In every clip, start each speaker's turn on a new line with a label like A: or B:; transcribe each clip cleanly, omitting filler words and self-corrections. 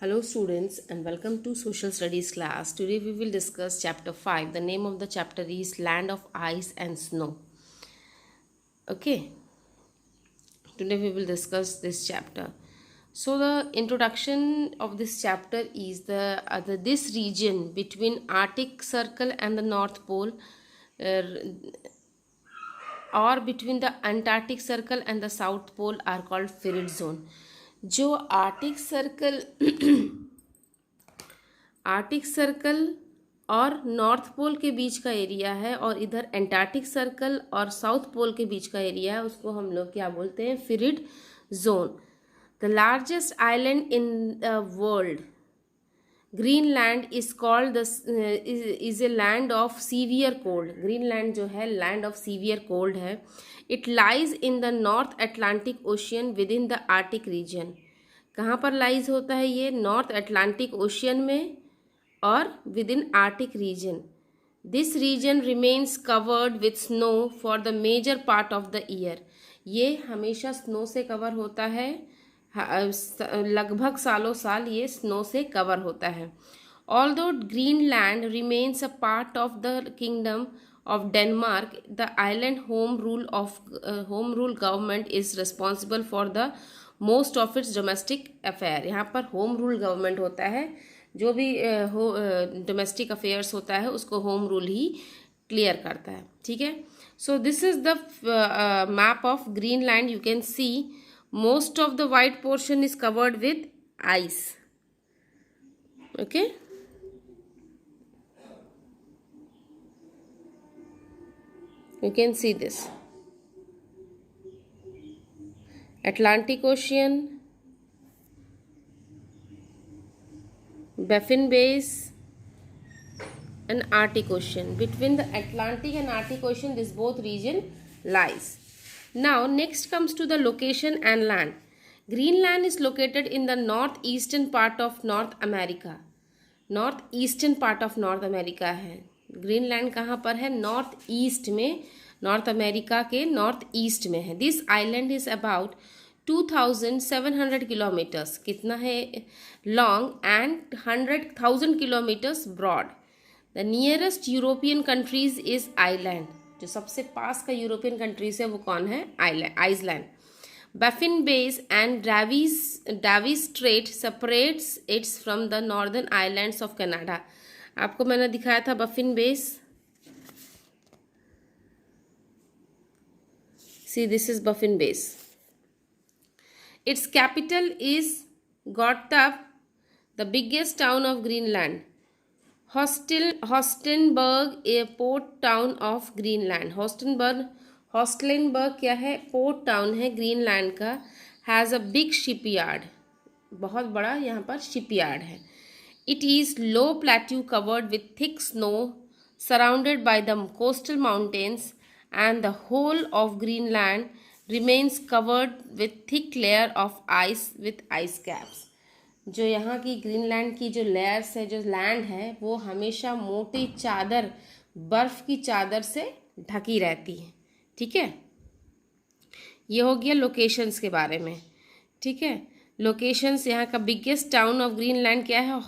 A: Hello students and welcome to social studies class. Today we will discuss chapter 5. The name of the chapter is Land of Ice and Snow. Okay. Today we will discuss this chapter. So the introduction of this chapter is this region between Arctic Circle and the North Pole uh, or between the Antarctic Circle and the South Pole are called Ferret Zone. जो Arctic circle और north pole के बीच का area है और इधर Antarctic circle और south pole के बीच का एरिया है, उसको हम लोग क्या बोलते हैं? Frigid zone. The largest island in the world, Greenland is called is a land of severe cold. Greenland जो है लैंड ऑफ सीवियर कोल्ड है. It lies in the North Atlantic Ocean within the Arctic region. कहाँ पर lies होता है ये? North Atlantic Ocean में और within Arctic region. This region remains covered with snow for the major part of the year. ये हमेशा snow से कवर होता है, लगभग सालों साल ये स्नो से कवर होता है. Although Greenland remains a part of the kingdom of Denmark, the island home rule government is responsible for the most of its domestic affair. यहाँ पर होम रूल गवर्नमेंट होता है, जो भी डोमेस्टिक अफेयर्स होता है उसको होम रूल ही clear करता है. ठीक है. So this is the map of Greenland. You can see most of the white portion is covered with ice. Okay. You can see this Atlantic Ocean, Baffin Bays and Arctic Ocean. Between the Atlantic and Arctic Ocean, this both region lies. Now next comes to the location and land. Greenland is located in the northeastern part of North America. Northeastern part of North America है. Greenland कहाँ पर है? North east में, North America के north east में है. This island is about 2700 kilometres. कितना है? Long and 100,000 kilometres broad. The nearest European countries is island. जो सबसे पास का यूरोपियन कंट्रीज है वो कौन है? Iceland. Baffin Bays and Davis Strait separates it from the northern islands of Canada. आपको मैंने दिखाया था बफिन base. See, this is Baffin Bays. Its capital is Gotthard, the biggest town of Greenland. Hostenberg, a port town of Greenland. होस्टलेनबर्ग क्या है? Port town है Greenland का. Has a big shipyard. बहुत बड़ा यहाँ पर शिपयार्ड है. It is low plateau covered with thick snow, surrounded by the coastal mountains, and the whole of Greenland remains covered with thick layer of ice with ice caps. जो यहाँ की Greenland की जो लेयर्स है, जो land है, वो हमेशा मोटी चादर, बर्फ की चादर से ढकी रहती है. ठीक है. ये हो गया लोकेशंस के बारे में. ठीक है. लोकेशंस. यहाँ का बिगेस्ट टाउन ऑफ ग्रीनलैंड क्या है?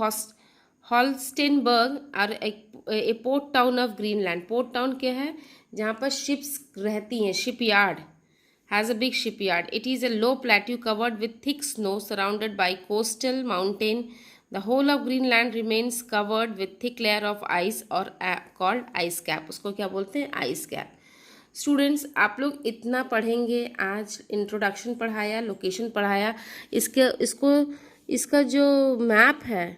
A: हॉल्स्टेनबर्ग. और a port town of Greenland. Port town क्या है? जहाँ पर शिप्स रहती हैं. Shipyard. Has a big shipyard. It is a low plateau covered with thick snow surrounded by coastal mountain. The whole of Greenland remains covered with thick layer of ice और called ice cap. उसको क्या बोलते हैं? Ice cap. Students, आप लोग इतना पढ़ेंगे. आज इंट्रोडक्शन पढ़ाया, लोकेशन पढ़ाया. इसका जो मैप है,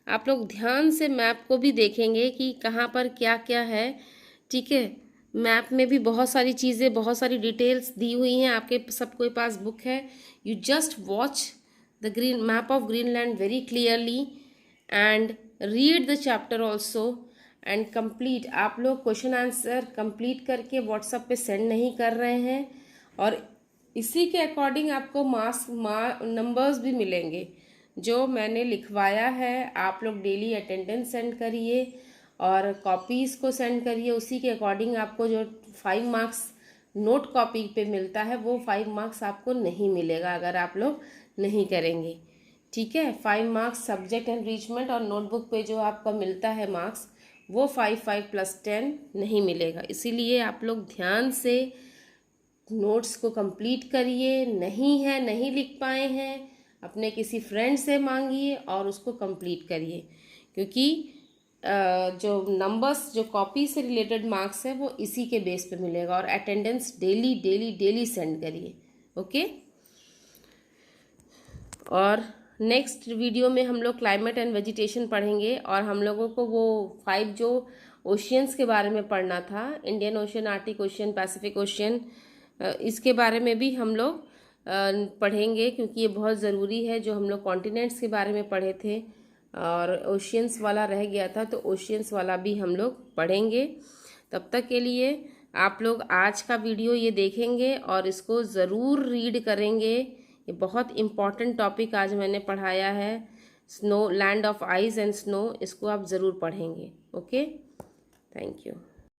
A: आप लोग ध्यान से मैप को भी देखेंगे कि कहाँ पर क्या क्या है. ठीक है. मैप में भी बहुत सारी चीज़ें, बहुत सारी डिटेल्स दी हुई हैं. आपके सबके पास बुक है. You just watch the green map of Greenland very clearly and read the chapter also and complete. आप लोग क्वेश्चन आंसर कंप्लीट करके व्हाट्सएप पे सेंड नहीं कर रहे हैं, और इसी के अकॉर्डिंग आपको नंबर्स भी मिलेंगे जो मैंने लिखवाया है. आप लोग डेली अटेंडेंस सेंड करिए और कॉपीज़ को सेंड करिए. उसी के अकॉर्डिंग आपको जो 5 मार्क्स नोट कॉपी पे मिलता है वो 5 मार्क्स आपको नहीं मिलेगा अगर आप लोग नहीं करेंगे. ठीक है। 5 मार्क्स सब्जेक्ट एनरिचमेंट, और नोटबुक पे जो आपका मिलता है मार्क्स वो 5 + 10 नहीं मिलेगा। इसीलिए आप लोग ध्यान से नोट्स को कंप्लीट करिए। नहीं लिख पाए हैं, अपने किसी फ्रेंड से मांगिए और उसको कंप्लीट करिए, क्योंकि जो नंबर्स, जो कॉपी से रिलेटेड मार्क्स है वो इसी के बेस पे मिलेगा। और attendance daily daily daily send करिए। ओके। और नेक्स्ट वीडियो में हम लोग क्लाइमेट एंड वेजिटेशन पढ़ेंगे, और हम लोगों को वो 5 जो ओशियंस के बारे में पढ़ना था, Indian ocean, Arctic ocean, Pacific ocean, इसके बारे में भी हम लोग पढ़ेंगे, क्योंकि ये बहुत ज़रूरी है। जो हम लोग कॉन्टिनेंट्स के बारे में पढ़े थे और ओशियंस वाला रह गया था, तो ओशियंस वाला भी हम लोग पढ़ेंगे। तब तक के लिए आप लोग आज का वीडियो ये देखेंगे और इसको ज़रूर रीड करेंगे। ये बहुत इम्पॉर्टेंट टॉपिक आज मैंने पढ़ाया है, snow, land of ice and snow. इसको आप ज़रूर पढ़ेंगे। Okay, thank you.